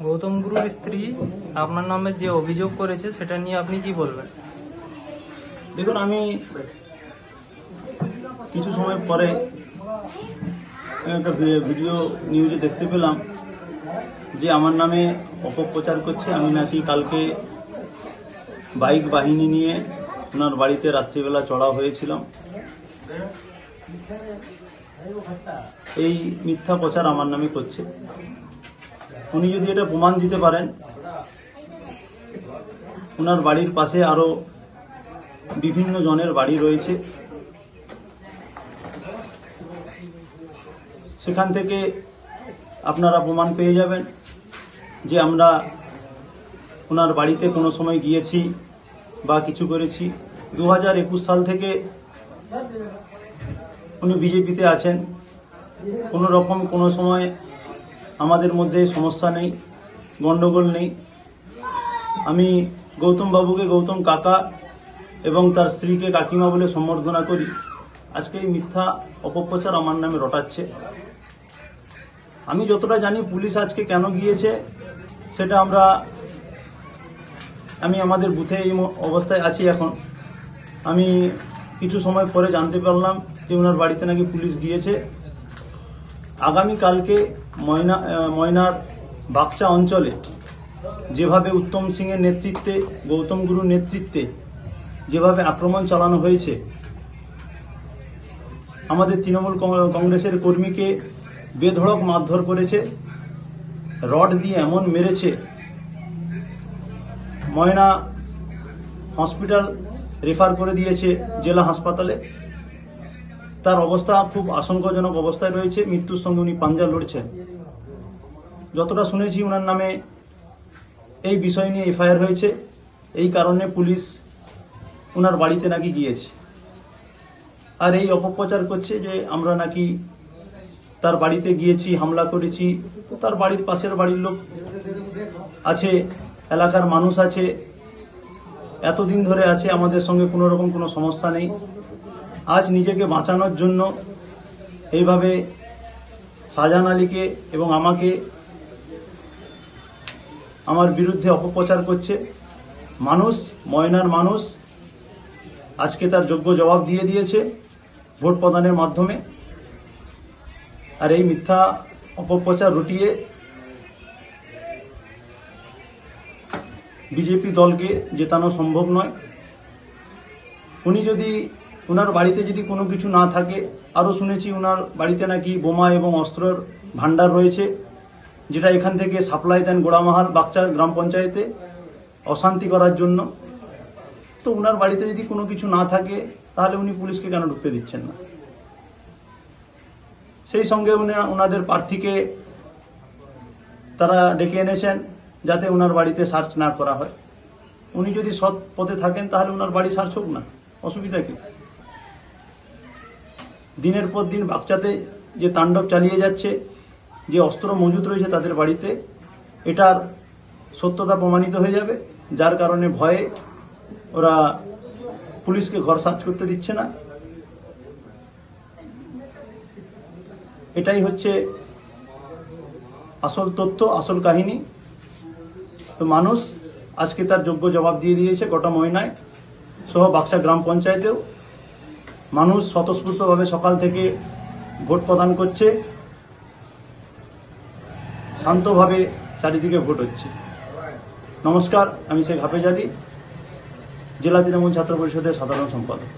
গৌতম গুরুর স্ত্রী আপনার নামে যে অভিযোগ করেছে সেটা নিয়ে আপনি কি বলবেন? দেখুন, আমি কিছু সময় পরে একটা ভিডিও নিউজে দেখতে পেলাম যে আমার নামে অপপ্রচার করছে। আমি নাকি কালকে বাইক বাহিনী নিয়ে ওনার বাড়িতে রাত্রিবেলা চড়াও হয়েছিলাম। এই মিথ্যা প্রচার আমার নামে করছে। উনি যদি এটা প্রমাণ দিতে পারেন, ওনার বাড়ির পাশে আরো বিভিন্ন জনের বাড়ি রয়েছে, সেখান থেকে আপনারা প্রমাণ পেয়ে যাবেন যে আমরা ওনার বাড়িতে কোনো সময় গিয়েছি বা কিছু করেছি। 2021 সাল থেকে উনি বিজেপিতে আছেন। কোনো রকম কোনো সময় আমাদের মধ্যে সমস্যা নেই, গন্ডগোল নেই। আমি গৌতম বাবুকে গৌতম কাকা এবং তার স্ত্রীকে কাকিমা বলে সম্বর্ধনা করি। আজকে এই মিথ্যা অপপ্রচার আমার নামে রটাচ্ছে। আমি যতটা জানি পুলিশ আজকে কেন গিয়েছে সেটা আমি আমাদের বুথে এই অবস্থায় আছি এখন। আমি কিছু সময় পরে জানতে পারলাম যে ওনার বাড়িতে নাকি পুলিশ গিয়েছে। আগামীকালকে ময়নার বাগচা অঞ্চলে যেভাবে উত্তম সিংয়ের নেতৃত্বে, গৌতম গুরুর নেতৃত্বে যেভাবে আক্রমণ চালানো হয়েছে, আমাদের তৃণমূল কংগ্রেসের কর্মীকে বেধড়ক মারধর করেছে, রড দিয়ে এমন মেরেছে, ময়না হসপিটাল রেফার করে দিয়েছে জেলা হাসপাতালে। তার অবস্থা খুব আশঙ্কাজনক অবস্থায় রয়েছে, মৃত্যুর সঙ্গে উনি পাঞ্জা লড়ছেন। যতটা শুনেছি ওনার নামে এই বিষয় নিয়ে এফআইআর হয়েছে, এই কারণে পুলিশ ওনার বাড়িতে নাকি গিয়েছে। আর এই অপপ্রচার করছে যে আমরা নাকি তার বাড়িতে গিয়েছি, হামলা করেছি। তার বাড়ির পাশের বাড়ির লোক আছে, এলাকার মানুষ আছে, এতদিন ধরে আছে, আমাদের সঙ্গে কোনো রকম কোনো সমস্যা নেই। আজ নিজেকে বাঁচানোর জন্য এইভাবে শাহজাহান আলীকে এবং আমাকে আমার বিরুদ্ধে অপপ্রচার করছে। মানুষ, ময়নার মানুষ আজকে তার যোগ্য জবাব দিয়ে দিয়েছে ভোট প্রদানের মাধ্যমে। আর এই মিথ্যা অপপ্রচার রটিয়ে বিজেপি দলকে জেতানো সম্ভব নয়। উনি যদি ওনার বাড়িতে যদি কোনো কিছু না থাকে, আরও শুনেছি ওনার বাড়িতে নাকি বোমা এবং অস্ত্রের ভান্ডার রয়েছে, যেটা এখান থেকে সাপ্লাই দেন গোড়ামাহাল বাগচা গ্রাম পঞ্চায়েতে অশান্তি করার জন্য। তো ওনার বাড়িতে যদি কোনো কিছু না থাকে তাহলে উনি পুলিশকে কেন ঢুকতে দিচ্ছেন না? সেই সঙ্গে ওনাদের প্রার্থীকে তারা ডেকে এনেছেন যাতে ওনার বাড়িতে সার্চ না করা হয়। উনি যদি সৎ পথে থাকেন তাহলে ওনার বাড়ি সার্চ হোক না, অসুবিধা কি? দিনের পর দিন বাগচাতে যে তাণ্ডব চালিয়ে যাচ্ছে, যে অস্ত্র মজুদ রয়েছে তাদের বাড়িতে, এটার সত্যতা প্রমাণিত হয়ে যাবে। যার কারণে ভয়ে ওরা পুলিশকে ঘর সার্চ করতে দিচ্ছে না। এটাই হচ্ছে আসল তথ্য, আসল কাহিনী। তো মানুষ আজকে তার যোগ্য জবাব দিয়ে দিয়েছে। গোটা ময়নায় সহ বাগচা গ্রাম পঞ্চায়েতেও মানুষ স্বতঃস্ফূর্তভাবে সকাল থেকে ভোট প্রদান করছে, শান্তভাবে চারিদিকে ভোট হচ্ছে। নমস্কার, আমি শেখ হাফেজ আলী, জেলা তৃণমূল ছাত্র পরিষদের সাধারণ সম্পাদক।